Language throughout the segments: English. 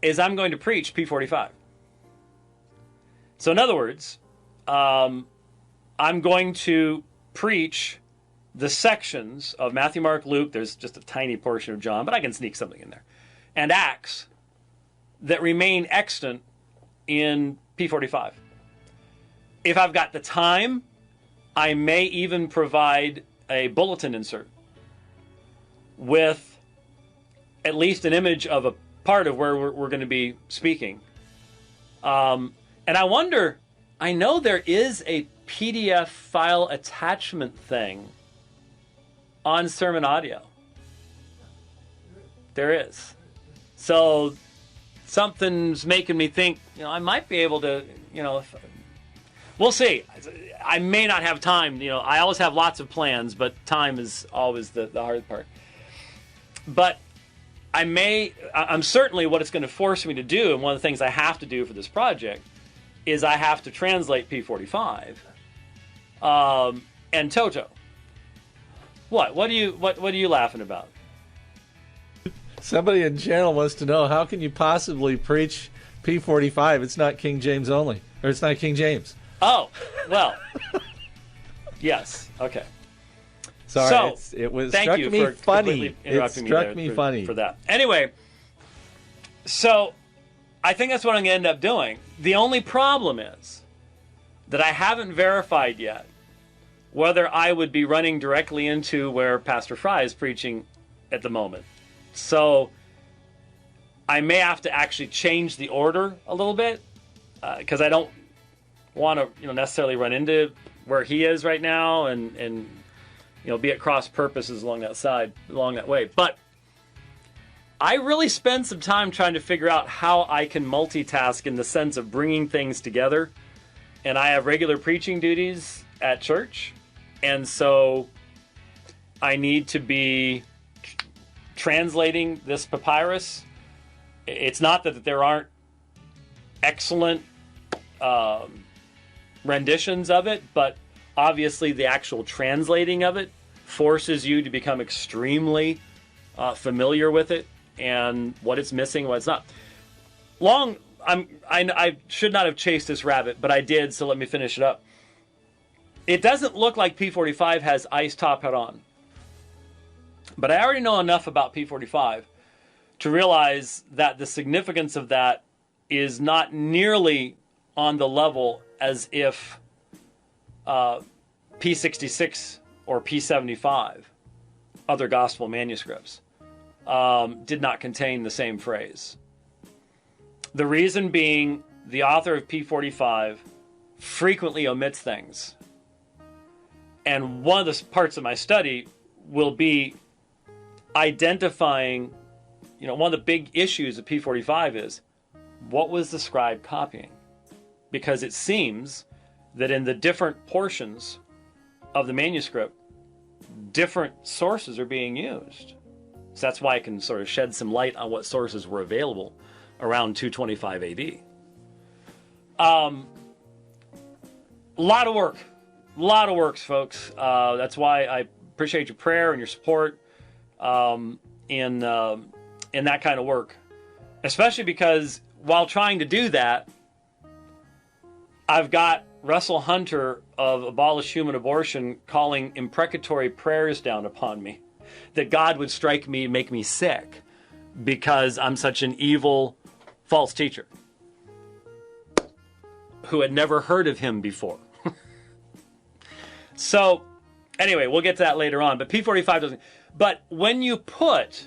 is I'm going to preach P45. So in other words, I'm going to preach the sections of Matthew, Mark, Luke, there's just a tiny portion of John, but I can sneak something in there, and Acts that remain extant in P45. If I've got the time, I may even provide a bulletin insert with at least an image of a part of where we're going to be speaking. And I wonder, I know there is a PDF file attachment thing on sermon audio. There is. So something's making me think, I might be able to, we'll see. I may not have time. I always have lots of plans, but time is always the hard part. But I'm certainly what it's going to force me to do, and one of the things I have to do for this project is I have to translate P45 and Toto. What are you laughing about? Somebody in the channel wants to know, how can you possibly preach P45? It's not King James only, or it's not King James. Oh, well, yes, okay. Sorry, so, it thank struck you me for funny. It struck me funny for that. Anyway, so I think that's what I'm going to end up doing. The only problem is that I haven't verified yet whether I would be running directly into where Pastor Fry is preaching at the moment. So I may have to actually change the order a little bit because I don't want to necessarily run into where he is right now and be at cross purposes along that way. But I really spend some time trying to figure out how I can multitask in the sense of bringing things together. And I have regular preaching duties at church. And so I need to be translating this papyrus. It's not that there aren't excellent renditions of it, but obviously the actual translating of it forces you to become extremely familiar with it and what it's missing, what it's not. I should not have chased this rabbit, but I did, so let me finish it up. It doesn't look like P45 has ice top hat on. But I already know enough about P45 to realize that the significance of that is not nearly on the level as if P66 or P75, other gospel manuscripts, did not contain the same phrase. The reason being, the author of P45 frequently omits things. And one of the parts of my study will be identifying, one of the big issues of P45 is, what was the scribe copying? Because it seems that in the different portions of the manuscript, different sources are being used. So that's why I can sort of shed some light on what sources were available around 225 AD. A lot of work, folks. That's why I appreciate your prayer and your support in that kind of work. Especially because while trying to do that, I've got Russell Hunter of Abolish Human Abortion calling imprecatory prayers down upon me. That God would strike me and make me sick because I'm such an evil, false teacher who had never heard of him before. So, anyway, we'll get to that later on. But P45 doesn't. But when you put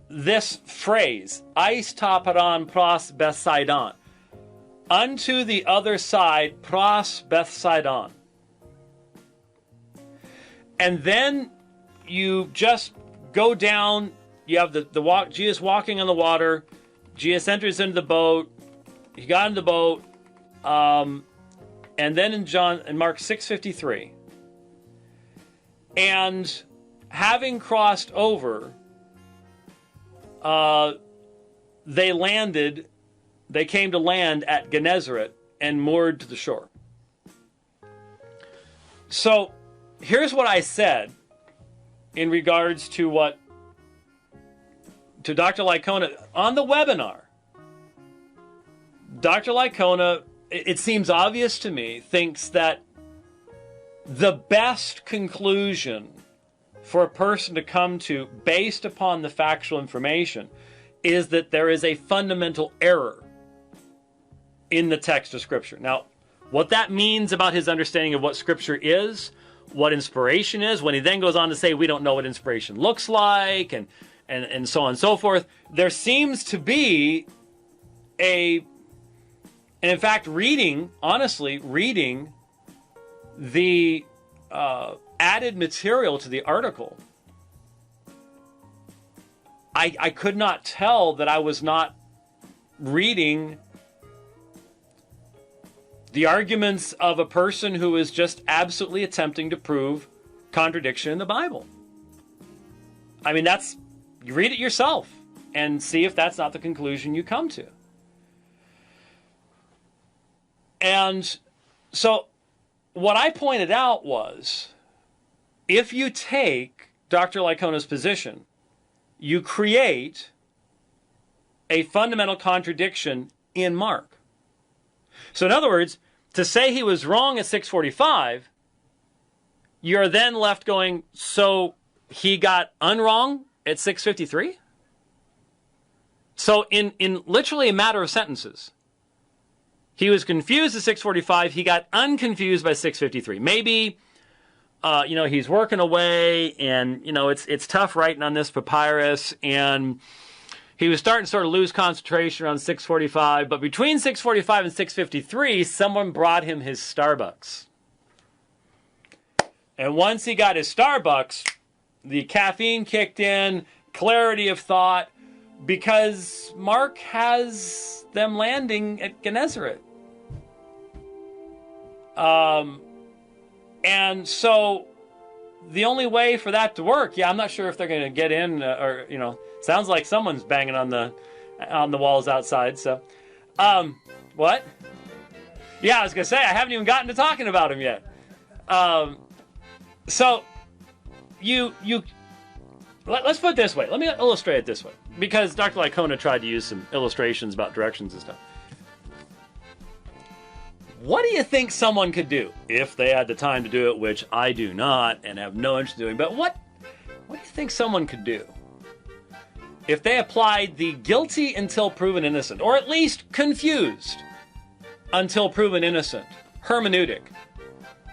this phrase, Eis taparan pros Bethsaidon, unto the other side pros Bethsaidon, and then you just go down, you have the walk, Jesus walking on the water, Jesus enters into the boat, he got in the boat, and then in Mark 6:53, and having crossed over, they came to land at Gennesaret and moored to the shore. So here's what I said in regards to what to Dr. Licona on the webinar. Dr. Licona, it seems obvious to me, thinks that the best conclusion for a person to come to based upon the factual information is that there is a fundamental error in the text of Scripture. Now, what that means about his understanding of what Scripture is, what inspiration is, when he then goes on to say we don't know what inspiration looks like, and so on and so forth, there seems to be and in fact, honestly, reading the added material to the article, I could not tell that I was not reading the arguments of a person who is just absolutely attempting to prove contradiction in the Bible. I mean, you read it yourself and see if that's not the conclusion you come to. And so what I pointed out was, if you take Dr. Licona's position, you create a fundamental contradiction in Mark. So in other words, to say he was wrong at 645, you're then left going, so he got unwrong at 653? So in literally a matter of sentences, he was confused at 645, he got unconfused by 653. Maybe, he's working away and, it's tough writing on this papyrus, and he was starting to sort of lose concentration around 645, but between 645 and 653, someone brought him his Starbucks. And once he got his Starbucks, the caffeine kicked in, clarity of thought, because Mark has them landing at Gennesaret. And so the only way for that to work, I'm not sure if they're going to get in sounds like someone's banging on the walls outside. So, what? Yeah, I was going to say, I haven't even gotten to talking about him yet. So let's put it this way. Let me illustrate it this way, because Dr. Licona tried to use some illustrations about directions and stuff. What do you think someone could do if they had the time to do it, which I do not and have no interest in doing, but what do you think someone could do if they applied the guilty until proven innocent, or at least confused until proven innocent hermeneutic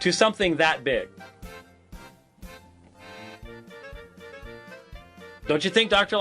to something that big? Don't you think Dr.